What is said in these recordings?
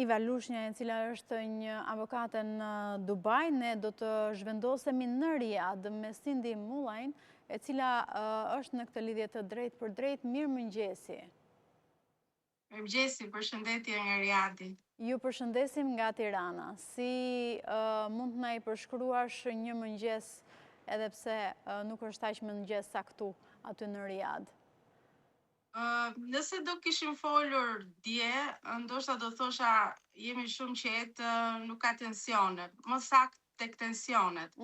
Iva Lushnja, e cila është një avokate në Dubai, ne do të zhvendosemi në Riyadh me Cindy Mullajn, e cila është në këtë lidhje të drejt për drejt. Mirëmëngjesi. Mirëmëngjesi, përshëndetje nga Riyadhi. Ju përshëndesim nga Tirana. Si mund të na i përshkruash një mëngjes, edhe pse nuk është aq mëngjes sa këtu aty në Riyadh? Nëse do kishim folur dje, ndoshta do thosha jemi shumë qetë, nuk ka tensione. Më saktë tek tensionet.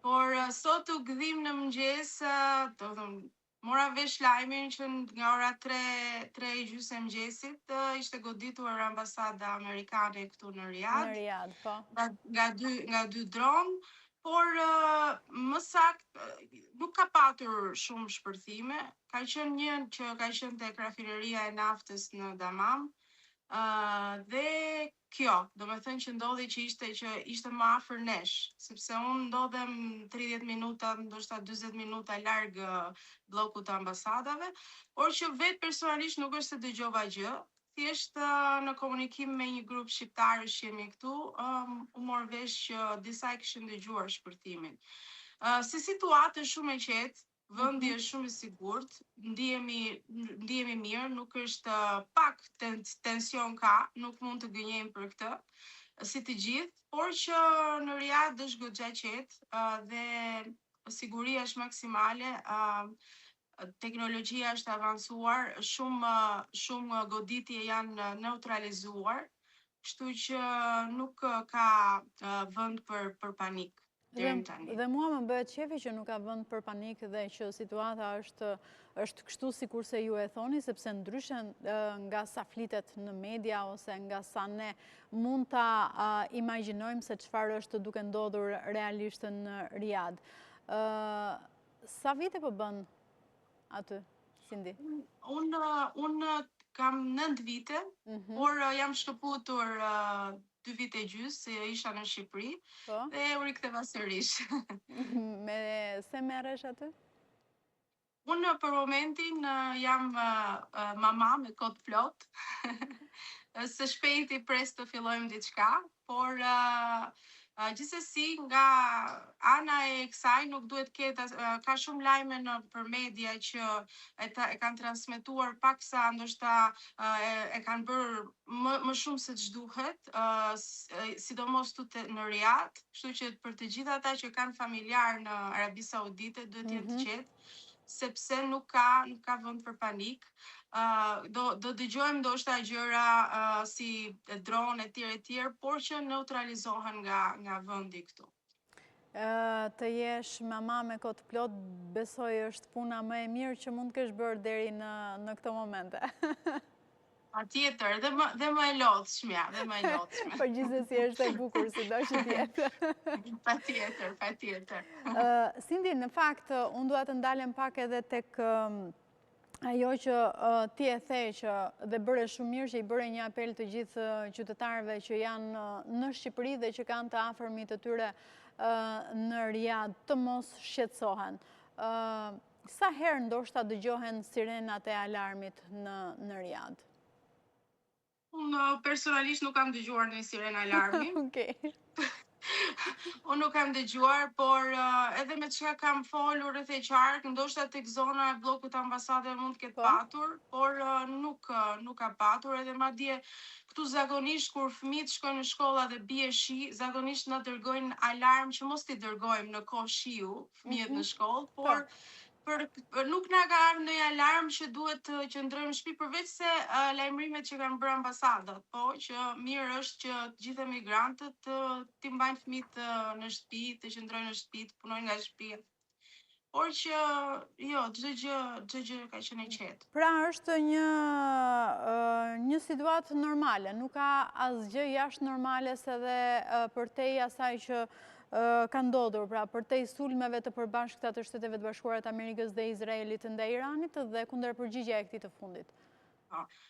Por sot u gdhim në mëngjes, do thënë, mora vesh lajmin që nga ora 3:30 e mëngjesit ishte godituar ambasada amerikane këtu në Riyadh. Në Riyadh, po. Nga dy dronë. Por më saktë nuk ka patur shumë shpërthime. Ka qenë një që ka qenë tek rafineria e naftës në Damam. Dhe kjo, do me thënë që ndodhi që ishte më afër nesh, sepse unë ndodhem 30 minuta, ndoshta 40 minuta larg bllokut të ambasadave, por që vetë personalisht nuk është se dëgjova gjë. Thjesht në komunikim me një grup shqiptarësh që jemi këtu, u mor vesh që disa e kishin dëgjuar shpërthimin. Si situatë është shumë e qetë, vendi është shumë i sigurt, ndihemi mirë, nuk është pak tension ka, nuk mund të gënjejmë për këtë, si të gjithë, por që në Riyadh është goxha qetë dhe siguria është maksimale. Teknologjia është avancuar, shumë goditje janë neutralizuar, kështu që nuk ka vend për panik. Dhe mua më bëhet qefi që nuk ka vend për panik dhe që situata është kështu sikurse ju e thoni, sepse ndryshe nga sa flitet në media ose nga sa ne mund ta imagjinojmë se çfarë është duke ndodhur realisht në Riyadh. Sa vite po bën aty, Cindy? Unë kam 9 vite, por jam shkëputur 2 vite e gjysmë, se isha në Shqipëri, dhe u riktheva sërish. Se merresh aty? Unë për momentin jam mama me kot plot. Së shpejti pres të fillojmë diçka, por gjithsesi nga ana e kësaj nuk duhet ketë, ka shumë lajme për media që e kanë transmetuar paksa ndoshta e kanë bërë më shumë se ç'duhet, sidomos këtu në Riyadh, kështu që për të gjithë ata që kanë familjar në Arabi Saudite duhet të jenë të qetë, sepse nuk ka vend për panik. Do dëgjojmë ndoshta gjëra si dron e tjerë, por që neutralizohen nga vendi këtu. Të jesh mama me kot plot, besoj është puna më e mirë që mund të kesh bërë deri në këto momente. Patjetër, dhe më e lodhshmja, Por gjithsesi është e bukur sido që tjetë. Patjetër. Cindy, në fakt, unë dua të ndalem pak edhe tek ajo që ti e the që dhe bëre shumë mirë që i bëre një apel të gjithë qytetarëve që janë në Shqipëri dhe që kanë të afërmit të tyre në Riyadh të mos shqetësohen. Sa herë ndoshta dëgjohen sirenat e alarmit në Riyadh? Unë personalisht nuk kam dëgjuar një sirenë alarmi. Okej. Unë nuk kam dëgjuar, por edhe me çka kam folur rreth e qark, ndoshta tek zona e bllokut të ambasadave mund të ketë patur, por nuk ka patur, edhe madje këtu zakonisht kur fëmijët shkojnë në shkolla dhe bie shi, zakonisht na dërgojnë alarm që mos t'i dërgojmë në kohë shiu fëmijët në shkollë, por nuk na ka ardhur ndonjë alarm që duhet të qëndrojmë në shtëpi, përveç se lajmërimet që kanë bërë ambasadat, po që mirë është që të gjithë emigrantët t'i mbajnë fëmijët në shtëpi, të qëndrojnë në shtëpi, të punojnë nga shtëpia. Por që jo, çdo gjë ka qenë e qetë. Pra është një situatë normale, nuk ka asgjë jashtë normales edhe përtej asaj që ka ndodhur, pra përtej sulmeve të përbashkëta të Shteteve të Bashkuara të Amerikës dhe Izraelit ndaj Iranit dhe kundërpërgjigja e këtij të fundit.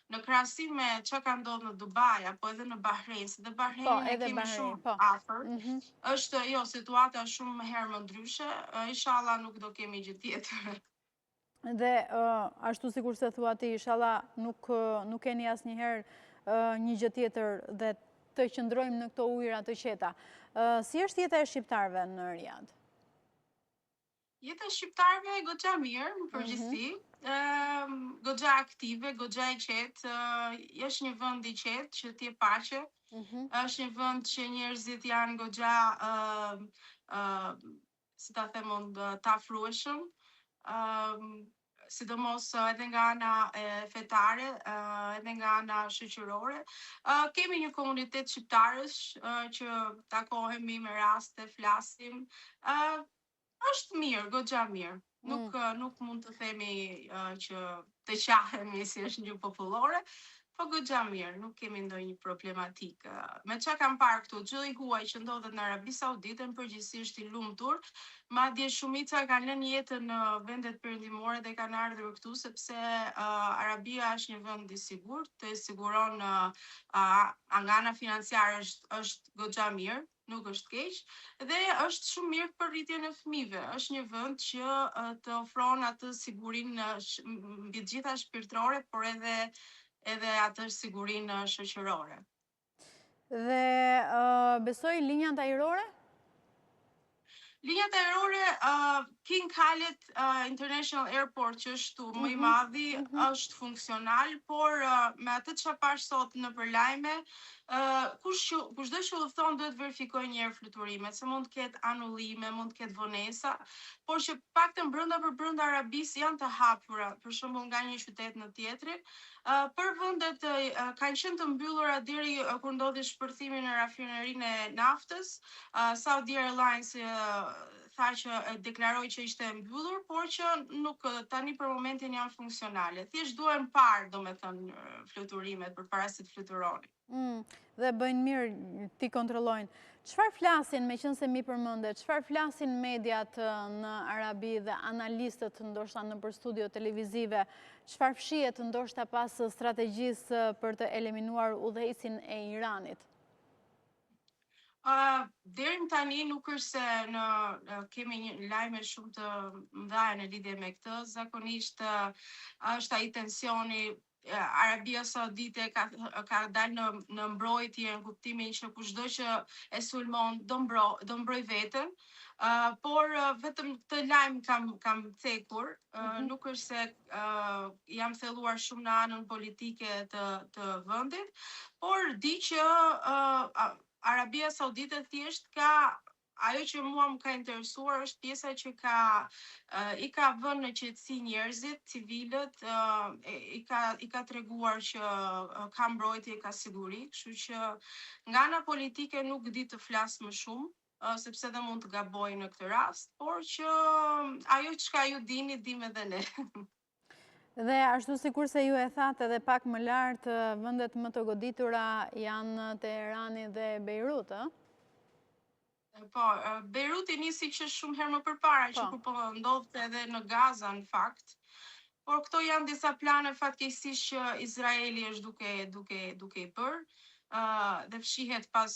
Në krahasim me çka ka ndodhur në Dubai apo edhe në Bahrein, se në Bahrein e kemi shumë afër, është situata shumë herë më ndryshe, inshallah nuk do kemi gjë tjetër. Dhe ashtu sikur se thua ti, inshallah nuk keni asnjëherë një gjë tjetër dhe të qëndrojmë në këto ujëra të qeta. Si është jeta e shqiptarëve në Riyadh? Jeta e shqiptarëve goxha mirë, në përgjithësi, goxha aktive, goxha e qetë, është një vend i qetë që t'je paqe, është një vend që njerëzit janë goxha, si ta them unë, të afrueshëm, sidomos edhe nga ana fetare, edhe nga ana shoqërore. Kemi një komunitet shqiptarësh që takohemi me raste, flasim. Është mirë, goxha mirë. Nuk mund të themi që të qahemi si është një popullore, po goxha mirë, nuk kemi ndonjë problematikë. Me çka kam parë këtu, gjë i huaj që ndodhet në Arabi Saudite, në përgjithësi është i lumtur, madje shumica kanë lënë jetën në vendet perëndimore dhe kanë ardhur këtu sepse Arabia është një vend i sigurt, të siguron nga ana financiare është goxha mirë, nuk është keq, dhe është shumë mirë për rritjen e fëmijëve. Është një vend që të ofron atë sigurinë mbi të gjitha shpirtërore, por edhe atë sigurinë shoqërore. Dhe besoj linjat ajrore? Linjat ajrore, King Khaled International Airport, që është më i madhi, është funksional, por me atë që pash sot në përlajme, kushdo që udhëton duhet verifikoj një herë fluturimet, se mund të ketë anullime, mund të ketë vonesa, por që paktën brenda për brenda Arabisë janë të hapura, për shembull nga një qytet në tjetrin. Për vendet kanë qenë të mbyllura deri kur ndodhi shpërthimi në rafinerinë e naftës. Saudi Airlines tha që deklaroi që ishte mbyllur, por që nuk tani për momentin janë funksionale. Thjesht duhen parë, domethënë, fluturimet përpara se të fluturonin. Dhe bëjnë mirë ti kontrollojnë. Çfarë flasin, meqense mi përmendet, çfarë flasin mediat në Arabi dhe analistët ndoshta nëpër studio televizive, çfarë fshihet ndoshta pas strategjisë për të eliminuar udhëheqësin e Iranit? Deri tani nuk është se kemi një lajme shumë të mëdha në lidhje me këtë. Zakonisht është ai tensioni. Arabia Saudite ka dalë në mbrojtje në kuptimin që kushdo që e sulmon do mbroj veten, por vetëm këtë lajm kam thekur, nuk është se jam thelluar shumë në anën politike të vendit, por di që Arabia Saudite thjesht ka ajo që mua më ka interesuar është pjesa që i ka vënë në qetësi njerëzit, civilët, i ka treguar që ka mbrojtje, ka siguri, kështu që nga ana politike nuk di të flas më shumë, sepse dhe mund të gaboj në këtë rast, por që ajo çka ju dini, dim edhe ne. Dhe ashtu sikur se ju e thatë edhe pak më lartë, vendet më të goditura janë Teherani dhe Beirut, ë? Po, Beiruti nisi që shumë herë më përpara, që kur po ndodhte edhe në Gaza në fakt. Por këto janë disa plane fatkeqësisht që Izraeli është duke i bërë, dhe fshihet pas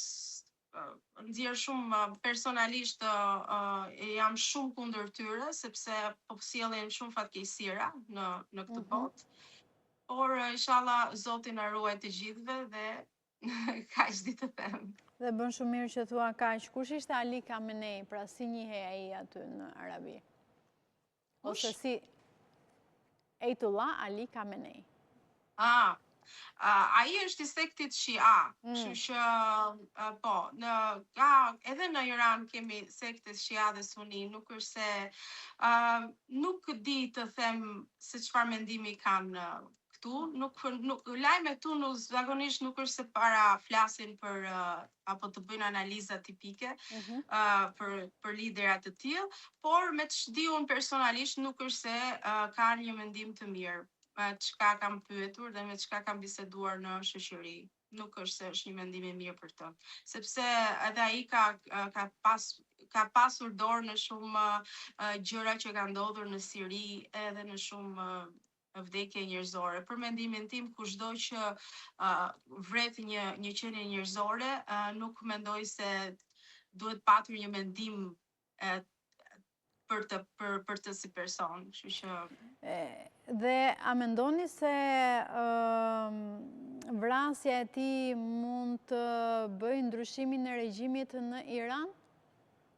nxjerr shumë personalisht jam shumë kundër tyre sepse po sjellin shumë fatkeqësira në këtë botë. Por inshallah Zoti na ruaj të gjithëve dhe kaq di të them. Dhe bën shumë mirë që thua kaq. Kush ishte Ali Khamenei, pra si njihej ai aty në Arabi? Ose si Ayatollah Ali Khamenei. Ai është i sektit Shia, kështu që po, edhe në Iran kemi sekte Shia dhe Suni, nuk është se nuk di të them se çfarë mendimi kanë lajmet tu zakonisht nuk është se para flasin për apo të bëjnë analiza tipike për liderat të tillë, por me ç'di unë personalisht nuk është se kanë një mendim të mirë, çka kam pyetur dhe me çka kam biseduar në shoqëri. Nuk është se është një mendim i mirë për të, sepse edhe ai ka pasur dorë në shumë gjëra që kanë ndodhur në Siri edhe në shumë vdekje njerëzore. Për mendimin tim, kushdo që vret një qenie njerëzore, nuk mendoj se duhet patur një mendim për të si person. Kështu që dhe a mendoni se vrasja e tij mund të falenderoj ndryshimin e regjimit në Iran?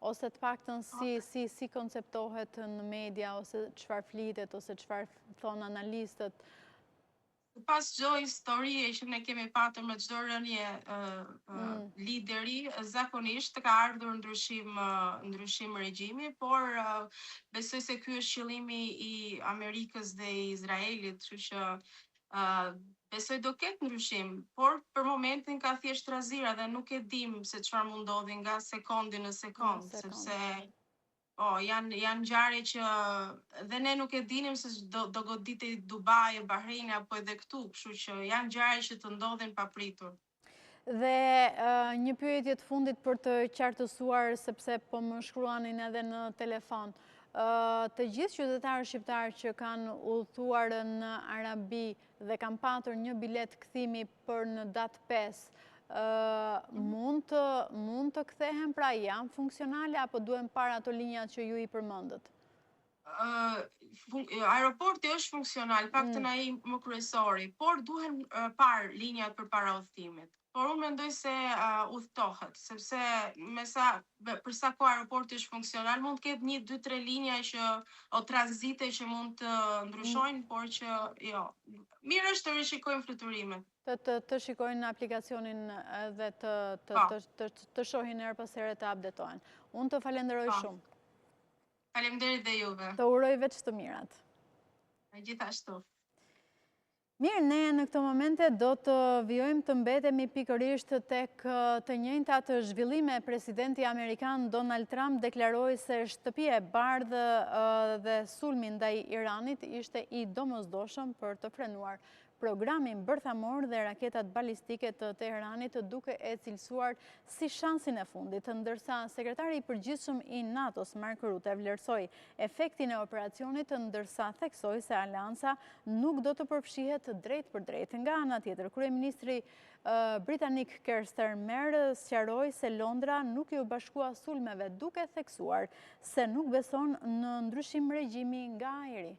Ose të paktën si konceptohet në media, ose çfarë flitet, ose çfarë thon analistët? Pas çdo historie që ne kemi patur me çdo rënje lideri, zakonisht ka ardhur ndryshim regjimi, por besoj se ky është qëllimi i Amerikës dhe i Izraelit, kështu që besoj do ketë ndryshim, por për momentin ka thjesht trazira dhe nuk e dim se çfarë mund ndodhi nga sekundi në sekond, sepse janë ngjarje që dhe ne nuk e dinim se do goditej Dubai, Bahrein apo edhe këtu, kështu që janë ngjarje që të ndodhin papritur. Dhe një pyetje të fundit për të qartësuar, sepse po më shkruanin edhe në telefon. Të gjithë qytetarët shqiptarë që kanë udhëtuar në Arabi dhe kanë patur një bilet kthimi për në datë 5, mund të kthehen, pra janë funksionale apo duhen parë ato linjat që ju i përmendët? Aeroporti është funksional, paktën ai më kryesori, por duhen parë linjat përpara udhëtimit. Por unë mendoj se udhëtohet, sepse për sa kohë aeroporti është funksional, mund të ketë 1, 2, 3 linja o tranzite që mund të ndryshojnë, por që jo. Mirë është të rishikojnë fluturimet. Të shikojnë aplikacionin dhe të shohin herë pas here të updatohen. Unë të falenderoj shumë. Faleminderit dhe juve. Të uroj veç të mirat. Gjithashtu. Mirë, ne në këto momente do të vjojmë të mbetemi pikërisht tek të njëjtat zhvillime. Presidenti Amerikan Donald Trump deklaroi se shtëpia e bardhë dhe sulmi ndaj Iranit ishte i domosdoshëm për të frenuar programin bërthamor dhe raketat balistike të Teheranit, duke e cilësuar si shansin e fundit, ndërsa sekretari i përgjithshëm i NATO-s Mark Rutte vlerësoi efektin e operacionit, ndërsa theksoi se aleanca nuk do të përfshihet drejt për drejt. Nga ana tjetër, kryeministri britanik Keir Starmer sqaroi se Londra nuk i u bashkua sulmeve, duke theksuar se nuk beson në ndryshim regjimi nga ajri.